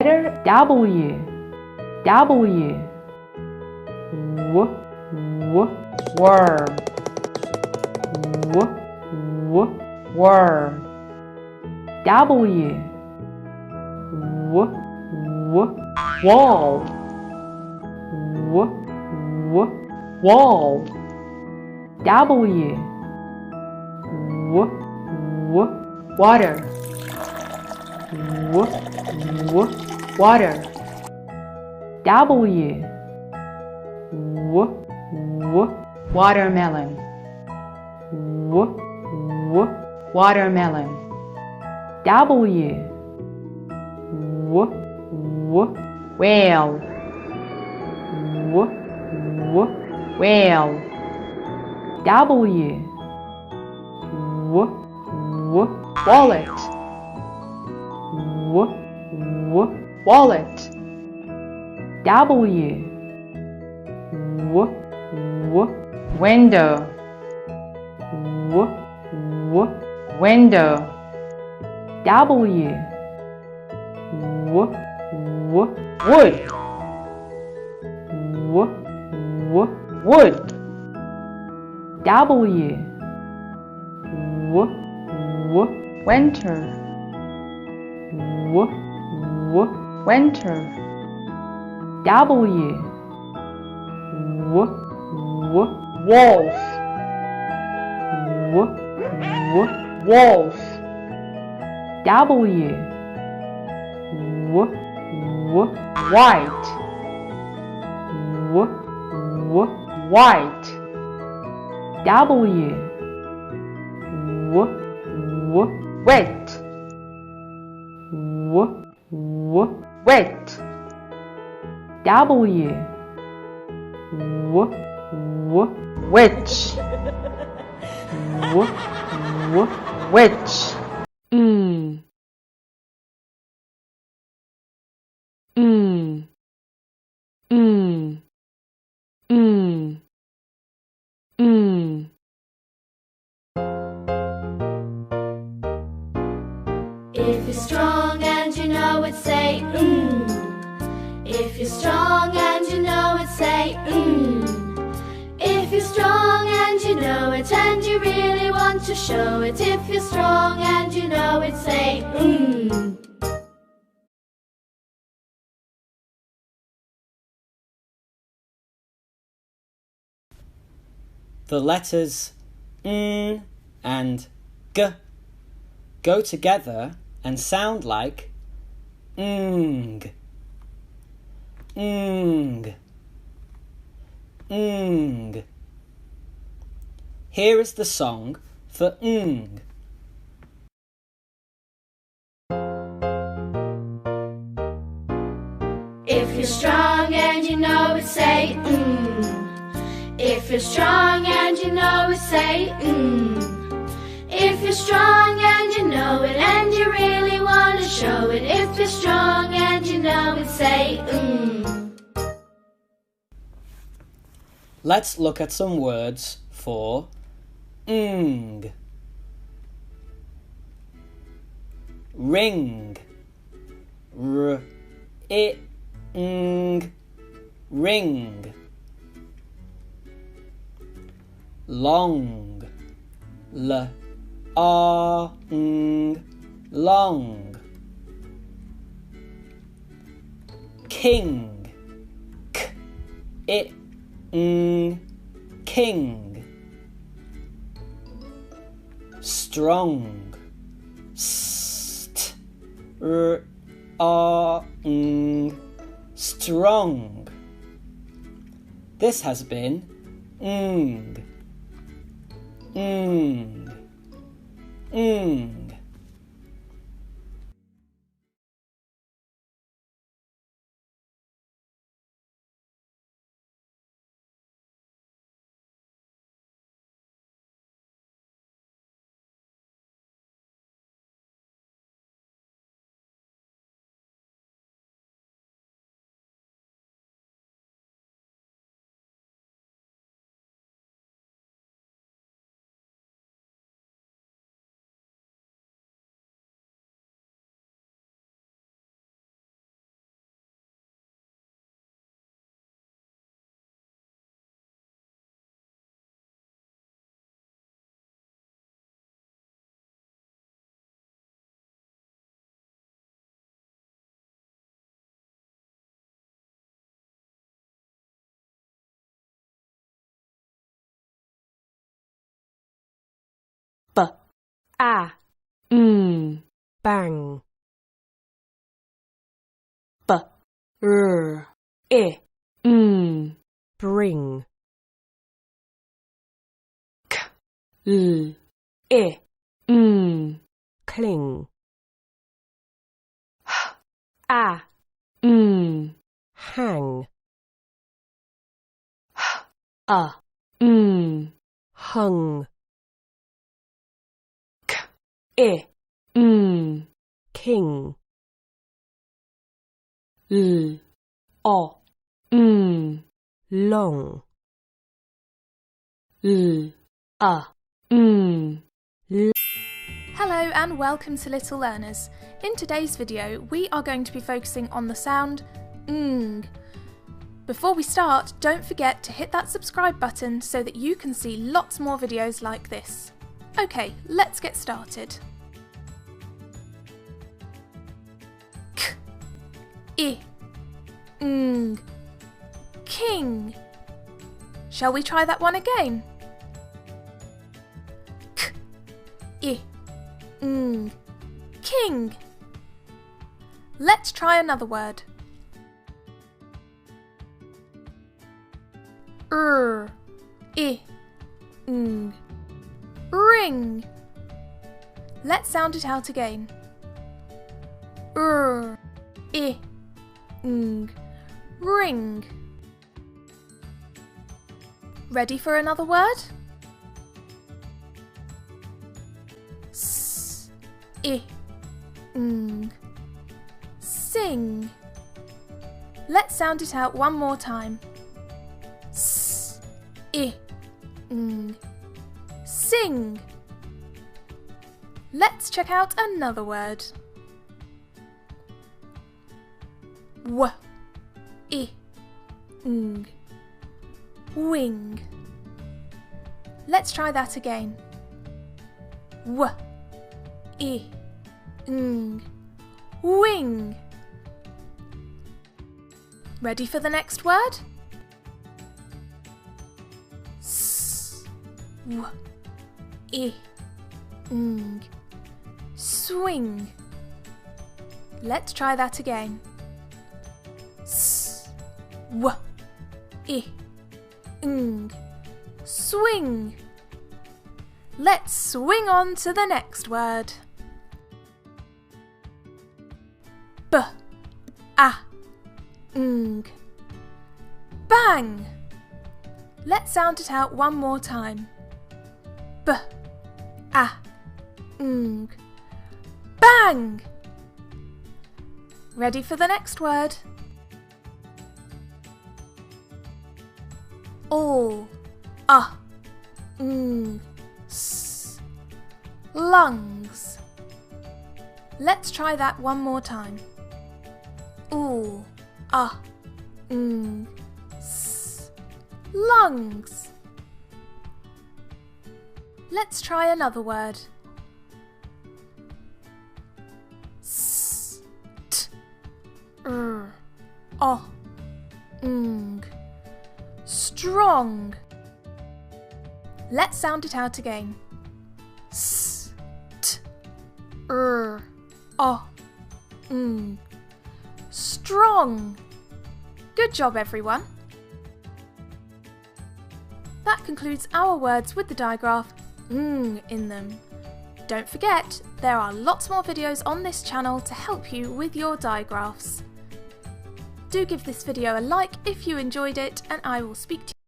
W, W, worm, worm, W, wall, wall, W, water, water, W, watermelon, watermelon, W, whale, whale, W, wallet, wallet, W, window, window, W, wood, wood, W, winter, winter, W, wolf, wolf, W, white, white, W, wet, wet, W, witch, witch, mm, mm, mm, mm, mm. If you're strong and you know it, say If you're strong and you know it, say If you're strong and you know it and you really want to show it, if you're strong and you know it, say The letters N and G go together and sound like ng, ng, ng. Here is the song for ng. If you're strong and you know it, say If you're strong and you know it, say If you're strong and you know it and you really want to show it, if you're strong and you know it, say Let's look at some words for ng. Ring, r-i-ng, ring. Long, l-a-ng, long. King, k-i-ng, king. Strong, st-r-a-ng, strong. This has been ng, ng, ng. A. Bang. B, r, I, Bring. k, l, I, Cling. a, Hang. a, Hung. k, I, King. l, o, Long. l, a. Hello and welcome to Little Learners. In today's video we are going to be focusing on the sound ng. Before we start, don't forget to hit that subscribe button so that you can see lots more videos like this. Okay, let's get started. K, I, ng, king. Shall we try that one again? K, I, ng, king. Let's try another word. I, ng, ring. Let's sound it out again. I, ng, ring. Ready for another word? S, I, ng, sing. Let's sound it out one more time. S, I, ng, sing. Let's check out another word. W, I, ng, wing. Let's try that again. W, I, ng, wing. Ready for the next word? S, w, I, ng, swing. Let's try that again. S, w, I, ng, swing. Let's swing on to the next word. B, a, ng, bang. Let's sound it out one more time. B, a, ng, bang. Ready for the next word? All, ng, s, lungs. Let's try that one more time. All, ng, s, lungs. Let's try another word. S, t, r, o, ng. Strong. Let's sound it out again. S, t, r, o, ng. Strong. Good job, everyone. That concludes our words with the digraph ng in them. Don't forget, there are lots more videos on this channel to help you with your digraphs. Do give this video a like if you enjoyed it, and I will speak to you